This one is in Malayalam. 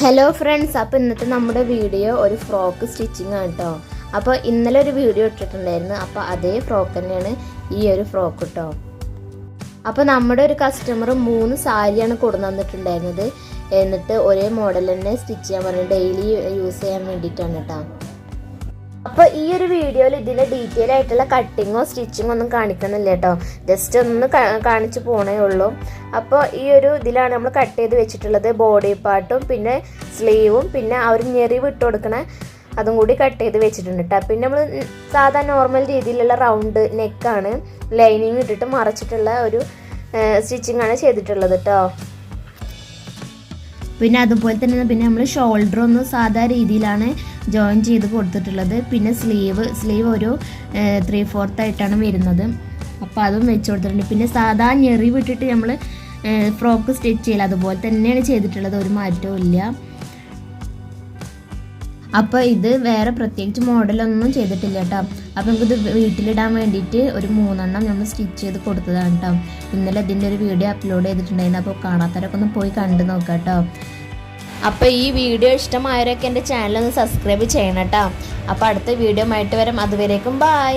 ഹലോ ഫ്രണ്ട്സ്, അപ്പോൾ ഇന്നത്തെ നമ്മുടെ വീഡിയോ ഒരു ഫ്രോക്ക് സ്റ്റിച്ചിങ് ആണ് കേട്ടോ. അപ്പോൾ ഇന്നലെ ഒരു വീഡിയോ ഇട്ടിട്ടുണ്ടായിരുന്നു. അപ്പോൾ അതേ ഫ്രോക്ക് തന്നെയാണ് ഈ ഒരു ഫ്രോക്ക് കേട്ടോ. അപ്പോൾ നമ്മുടെ ഒരു കസ്റ്റമർ 3 സാരിയാണ് കൊണ്ടു വന്നിട്ടുണ്ടായിരുന്നത്. എന്നിട്ട് ഒരേ മോഡൽ തന്നെ സ്റ്റിച്ച് ചെയ്യാൻ പറഞ്ഞു, ഡെയിലി യൂസ് ചെയ്യാൻ വേണ്ടിയിട്ടാണ് കേട്ടോ. അപ്പോൾ ഈ ഒരു വീഡിയോയിൽ ഇതിൻ്റെ ഡീറ്റെയിൽ ആയിട്ടുള്ള കട്ടിങ്ങോ സ്റ്റിച്ചിങ്ങോ ഒന്നും കാണിക്കുന്നില്ല കേട്ടോ, ജസ്റ്റ് ഒന്ന് കാണിച്ചു പോണേ ഉള്ളൂ. അപ്പോൾ ഈ ഒരു ഇതിലാണ് നമ്മൾ കട്ട് ചെയ്ത് വെച്ചിട്ടുള്ളത്. ബോഡി പാർട്ടും പിന്നെ സ്ലീവും പിന്നെ ആ ഒരു ഞെറിവ് ഇട്ട് കൊടുക്കണ അതും കൂടി കട്ട് ചെയ്ത് വെച്ചിട്ടുണ്ട് കേട്ടോ. പിന്നെ നമ്മൾ സാധാ നോർമൽ രീതിയിലുള്ള റൗണ്ട് നെക്കാണ് ലൈനിങ് ഇട്ടിട്ട് മറച്ചിട്ടുള്ള ഒരു സ്റ്റിച്ചിങ് ആണ് ചെയ്തിട്ടുള്ളത് കേട്ടോ. പിന്നെ അതുപോലെ തന്നെ പിന്നെ നമ്മൾ ഷോൾഡർ ഒന്ന് സാധാ രീതിയിലാണ് ജോയിൻ ചെയ്ത് കൊടുത്തിട്ടുള്ളത്. പിന്നെ സ്ലീവ് ഒരു 3/4 ആയിട്ടാണ് വരുന്നത്. അപ്പോൾ അതും വെച്ച് കൊടുത്തിട്ടുണ്ട്. പിന്നെ സാധാ ഞെറി വിട്ടിട്ട് നമ്മൾ ഫ്രോക്ക് സ്റ്റിച്ച് ചെയ്യില്ല, അതുപോലെ തന്നെയാണ് ചെയ്തിട്ടുള്ളത്, ഒരു മാറ്റവും ഇല്ല. അപ്പോൾ ഇത് വേറെ പ്രത്യേകിച്ച് മോഡലൊന്നും ചെയ്തിട്ടില്ല കേട്ടോ. അപ്പോൾ നമുക്കിത് വീട്ടിലിടാൻ വേണ്ടിയിട്ട് ഒരു 3 എണ്ണം നമ്മൾ സ്റ്റിച്ച് ചെയ്ത് കൊടുത്തതാണ് കേട്ടോ. ഇന്നലെ ഇതിൻ്റെ ഒരു വീഡിയോ അപ്ലോഡ് ചെയ്തിട്ടുണ്ടായിരുന്നു. അപ്പോൾ കാണാത്തവരൊക്കെ ഒന്ന് പോയി കണ്ടു നോക്കാം കേട്ടോ. അപ്പോൾ ഈ വീഡിയോ ഇഷ്ടമായവരൊക്കെ എൻ്റെ ചാനൽ ഒന്ന് സബ്സ്ക്രൈബ് ചെയ്യണം കേട്ടോ. അപ്പോൾ അടുത്ത വീഡിയോ ആയിട്ട് വരാം. അതുവരേക്കും ബൈ.